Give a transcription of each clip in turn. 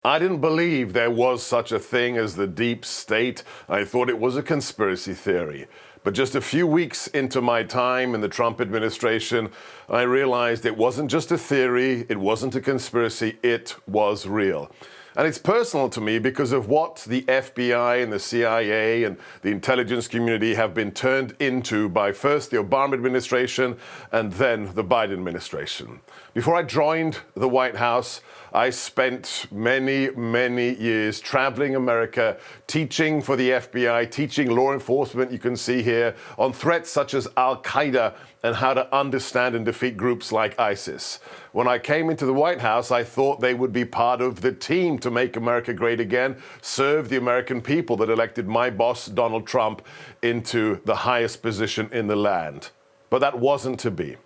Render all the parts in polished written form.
I didn't believe there was such a thing as the deep state. I thought it was a conspiracy theory. But just a few weeks into my time in the Trump administration, I realized it wasn't just a theory, it wasn't a conspiracy, it was real. And it's personal to me because of what the FBI and the CIA and the intelligence community have been turned into by first the Obama administration and then the Biden administration. Before I joined the White House, I spent many, many years traveling America, teaching for the FBI, teaching law enforcement, you can see here, on threats such as Al-Qaeda and how to understand and defeat groups like ISIS. When I came into the White House, I thought they would be part of the team to make America great again, serve the American people that elected my boss, Donald Trump, into the highest position in the land. But that wasn't to be.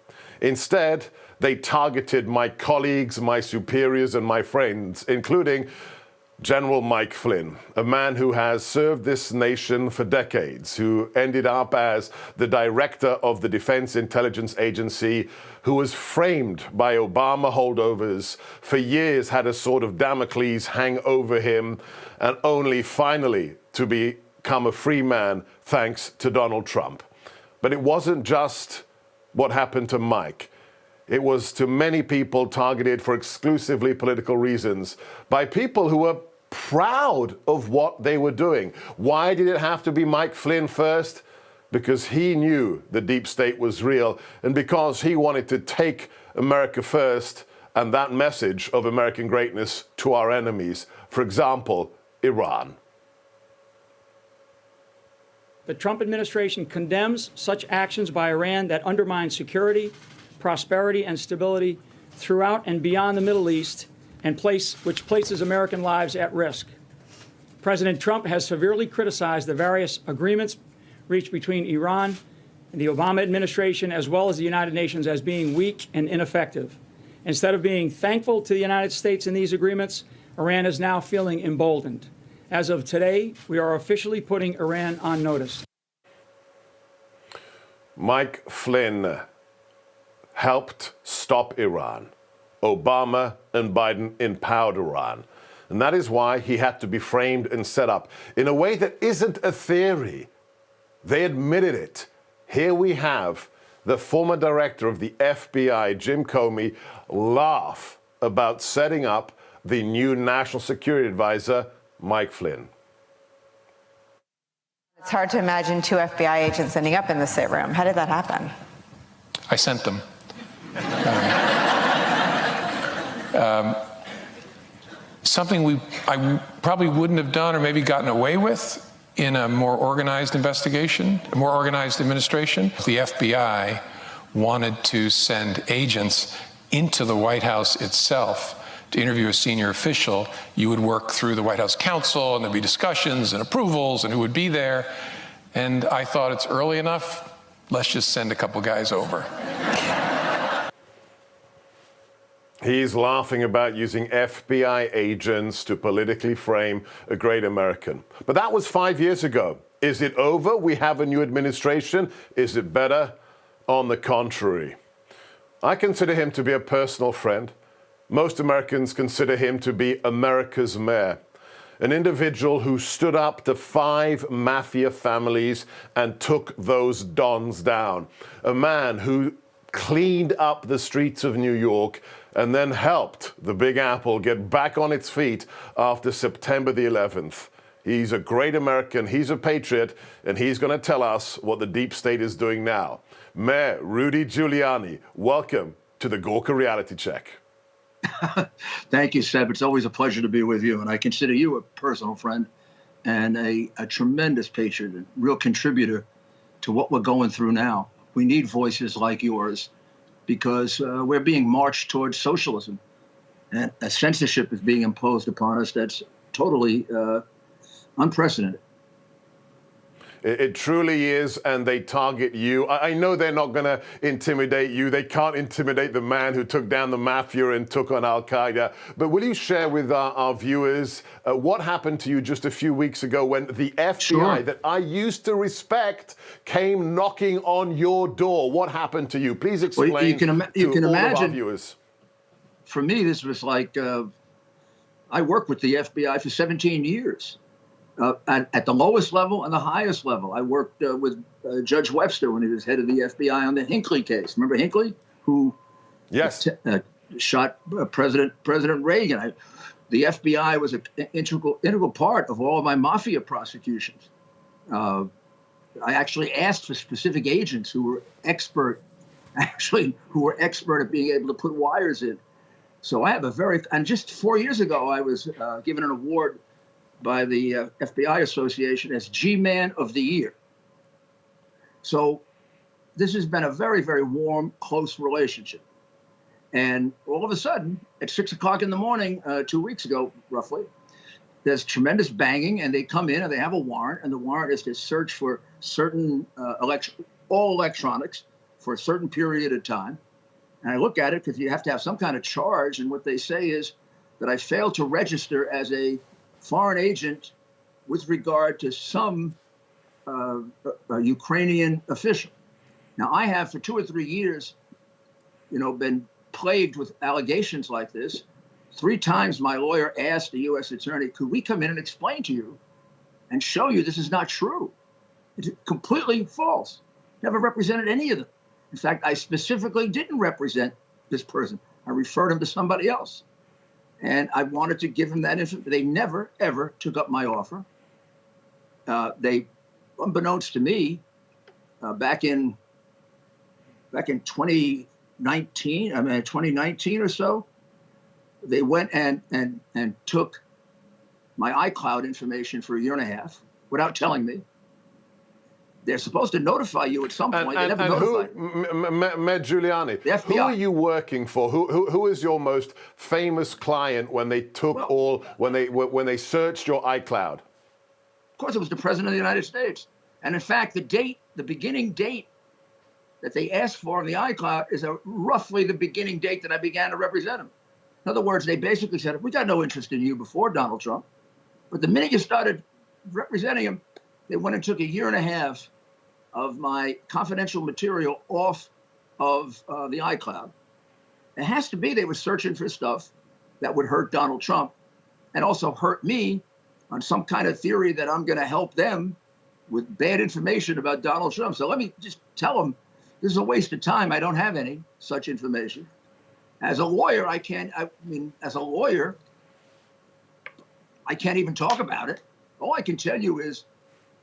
Instead, they targeted my colleagues, my superiors, and my friends, including General Mike Flynn, a man who has served this nation for decades, who ended up as the director of the Defense Intelligence Agency, who was framed by Obama holdovers, for years had a sort of Damocles hang over him, and only finally to become a free man thanks to Donald Trump. But it wasn't just what happened to Mike. It was to many people targeted for exclusively political reasons by people who were proud of what they were doing. Why did it have to be Mike Flynn first? Because he knew the deep state was real and because he wanted to take America first and that message of American greatness to our enemies. For example, Iran. The Trump administration condemns such actions by Iran that undermine security, prosperity, and stability throughout and beyond the Middle East, and which places American lives at risk. President Trump has severely criticized the various agreements reached between Iran and the Obama administration, as well as the United Nations, as being weak and ineffective. Instead of being thankful to the United States in these agreements, Iran is now feeling emboldened. As of today, we are officially putting Iran on notice. Mike Flynn helped stop Iran. Obama and Biden empowered Iran. And that is why he had to be framed and set up in a way that isn't a theory. They admitted it. Here we have the former director of the FBI, Jim Comey, laugh about setting up the new national security advisor, Mike Flynn. It's hard to imagine two FBI agents ending up in the same room. How did that happen? I sent them. Something I probably wouldn't have done or maybe gotten away with in a more organized investigation, a more organized administration. The FBI wanted to send agents into the White House itself to interview a senior official. You would work through the White House counsel, and there'd be discussions and approvals and who would be there. And I thought, it's early enough, let's just send a couple guys over. He's laughing about using FBI agents to politically frame a great American. But that was 5 years ago. Is it over? We have a new administration. Is it better? On the contrary. I consider him to be a personal friend. Most Americans consider him to be America's mayor, an individual who stood up to 5 mafia families and took those dons down, a man who cleaned up the streets of New York and then helped the Big Apple get back on its feet after September the 11th. He's a great American, he's a patriot, and he's going to tell us what the deep state is doing now. Mayor Rudy Giuliani, welcome to the Gorka Reality Check. Thank you, Seb. It's always a pleasure to be with you, and I consider you a personal friend and a tremendous patriot, a real contributor to what we're going through now. We need voices like yours because we're being marched towards socialism, and a censorship is being imposed upon us that's totally unprecedented. It truly is, and they target you. I know they're not going to intimidate you. They can't intimidate the man who took down the mafia and took on Al-Qaeda. But will you share with our viewers what happened to you just a few weeks ago when the FBI that I used to respect came knocking on your door? What happened to you? Please explain to all of our viewers. For me, this was like I worked with the FBI for 17 years. At the lowest level and the highest level. I worked with Judge Webster when he was head of the FBI on the Hinckley case. Remember Hinckley, who Yes. shot President Reagan? The FBI was an integral part of all of my mafia prosecutions. I actually asked for specific agents who were expert at being able to put wires in. So I have and just 4 years ago, I was given an award by the FBI Association as G-Man of the Year. So this has been a very, very warm, close relationship. And all of a sudden, at 6 o'clock in the morning, 2 weeks ago, roughly, there's tremendous banging, and they come in and they have a warrant, and the warrant is to search for certain all electronics for a certain period of time. And I look at it because you have to have some kind of charge, and what they say is that I failed to register as a foreign agent with regard to some Ukrainian official. Now, I have for 2 or 3 years, been plagued with allegations like this. 3 times my lawyer asked the U.S. attorney, could we come in and explain to you and show you this is not true? It's completely false. Never represented any of them. In fact, I specifically didn't represent this person. I referred him to somebody else. And I wanted to give him that information. They never, ever took up my offer. They, unbeknownst to me, back in 2019 or so, they went and took my iCloud information for 1.5 years without telling me. They're supposed to notify you at some point. They never notified Mayor Giuliani, the FBI. who are you working for? Who is your most famous client when they took when they searched your iCloud? Of course, it was the President of the United States. And in fact, the beginning date that they asked for in the iCloud is roughly the beginning date that I began to represent him. In other words, they basically said, we got no interest in you before Donald Trump. But the minute you started representing him, they went and took 1.5 years of my confidential material off of the iCloud. It has to be they were searching for stuff that would hurt Donald Trump and also hurt me on some kind of theory that I'm going to help them with bad information about Donald Trump. So let me just tell them this is a waste of time. I don't have any such information. As a lawyer, I can't even talk about it. All I can tell you is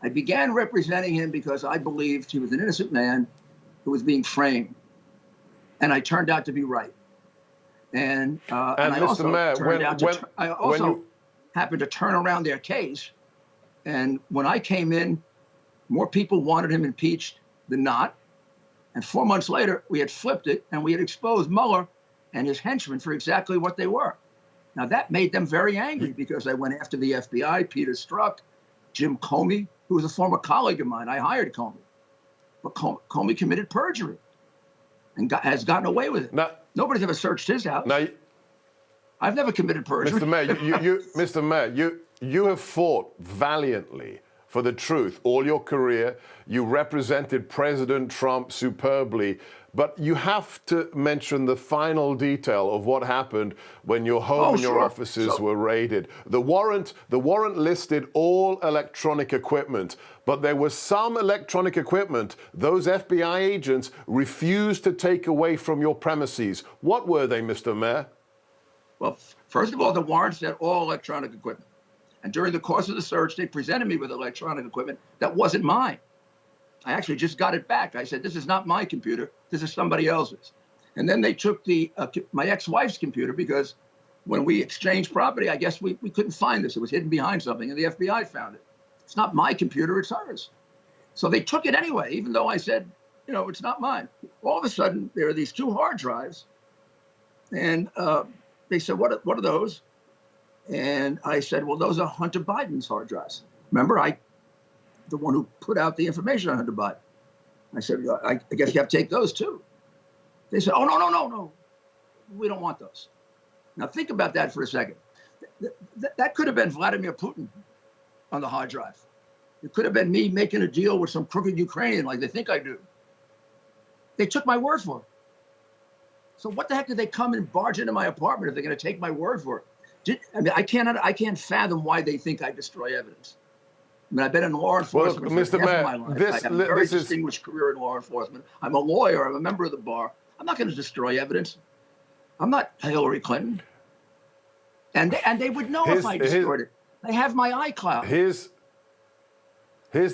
I began representing him because I believed he was an innocent man who was being framed. And I turned out to be right. And I also happened to turn around their case. And when I came in, more people wanted him impeached than not. And 4 months later, we had flipped it and we had exposed Mueller and his henchmen for exactly what they were. Now, that made them very angry because I went after the FBI, Peter Strzok, Jim Comey, who was a former colleague of mine. I hired Comey. But Comey committed perjury and has gotten away with it. Now, nobody's ever searched his house. Now, I've never committed perjury. Mr. Mayor, Mr. Mayor, you have fought valiantly for the truth all your career. You represented President Trump superbly. But you have to mention the final detail of what happened when your home and your offices were raided. The warrant listed all electronic equipment, but there was some electronic equipment those FBI agents refused to take away from your premises. What were they, Mr. Mayor? Well, first of all, the warrant said all electronic equipment. And during the course of the search, they presented me with electronic equipment that wasn't mine. I actually just got it back. I said, this is not my computer. This is somebody else's. And then they took my ex-wife's computer because when we exchanged property, I guess we couldn't find this. It was hidden behind something, and the FBI found it. It's not my computer, it's hers. So they took it anyway, even though I said, it's not mine. All of a sudden, there are these 2 hard drives. And they said, what are those? And I said, well, those are Hunter Biden's hard drives. Remember, the one who put out the information on Hunter Biden. I said, I guess you have to take those too. They said, oh, no. We don't want those. Now think about that for a second. That could have been Vladimir Putin on the hard drive. It could have been me making a deal with some crooked Ukrainian like they think I do. They took my word for it. So what the heck did they come and barge into my apartment if they're going to take my word for it? I can't fathom why they think I destroy evidence. I mean, I've been in law enforcement Mr. for half Mayor, my life. I have a very distinguished career in law enforcement. I'm a lawyer. I'm a member of the bar. I'm not going to destroy evidence. I'm not Hillary Clinton. And they would know if I destroyed it. They have my iCloud. Here's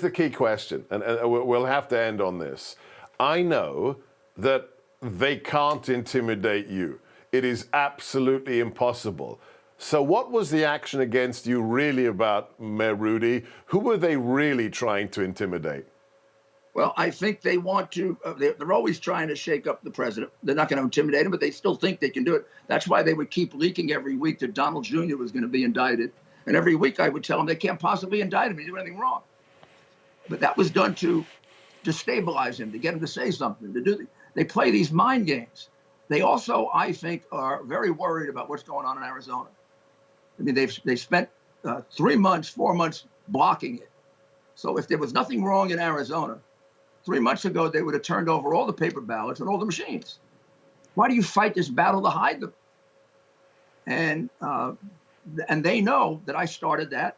the key question, and we'll have to end on this. I know that they can't intimidate you. It is absolutely impossible. So what was the action against you really about, Mayor Rudy? Who were they really trying to intimidate? Well, I think they want to, they're always trying to shake up the president. They're not going to intimidate him, but they still think they can do it. That's why they would keep leaking every week that Donald Jr. was going to be indicted. And every week I would tell them they can't possibly indict him. He did anything wrong. But that was done to destabilize him, to get him to say something, they play these mind games. They also, I think, are very worried about what's going on in Arizona. I mean, they spent 3 months, 4 months blocking it. So if there was nothing wrong in Arizona, 3 months ago, they would have turned over all the paper ballots and all the machines. Why do you fight this battle to hide them? And they know that I started that.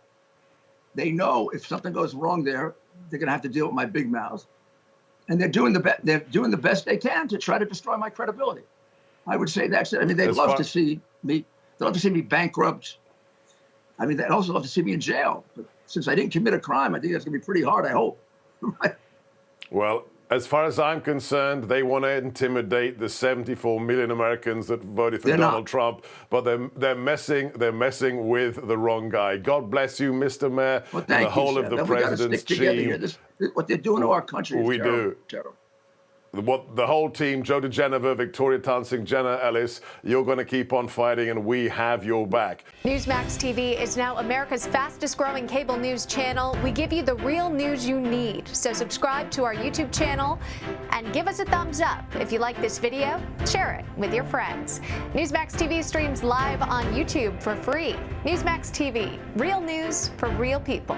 They know if something goes wrong there, they're going to have to deal with my big mouth. And they're doing the best they can to try to destroy my credibility. I would say that's it. I mean, they'd love to see me. They'd love to see me bankrupt. I mean, they'd also love to see me in jail. But since I didn't commit a crime, I think that's going to be pretty hard, I hope. Well, as far as I'm concerned, they want to intimidate the 74 million Americans that voted for Donald Trump, but they're messing with the wrong guy. God bless you, Mr. Mayor, and the whole of the president's team. What they're doing to our country is terrible. Terrible. The whole team, Joe DeGeneva, Victoria Tansing, Jenna Ellis, you're going to keep on fighting, and we have your back. Newsmax TV is now America's fastest growing cable news channel. We give you the real news you need. So subscribe to our YouTube channel and give us a thumbs up. If you like this video, share it with your friends. Newsmax TV streams live on YouTube for free. Newsmax TV, real news for real people.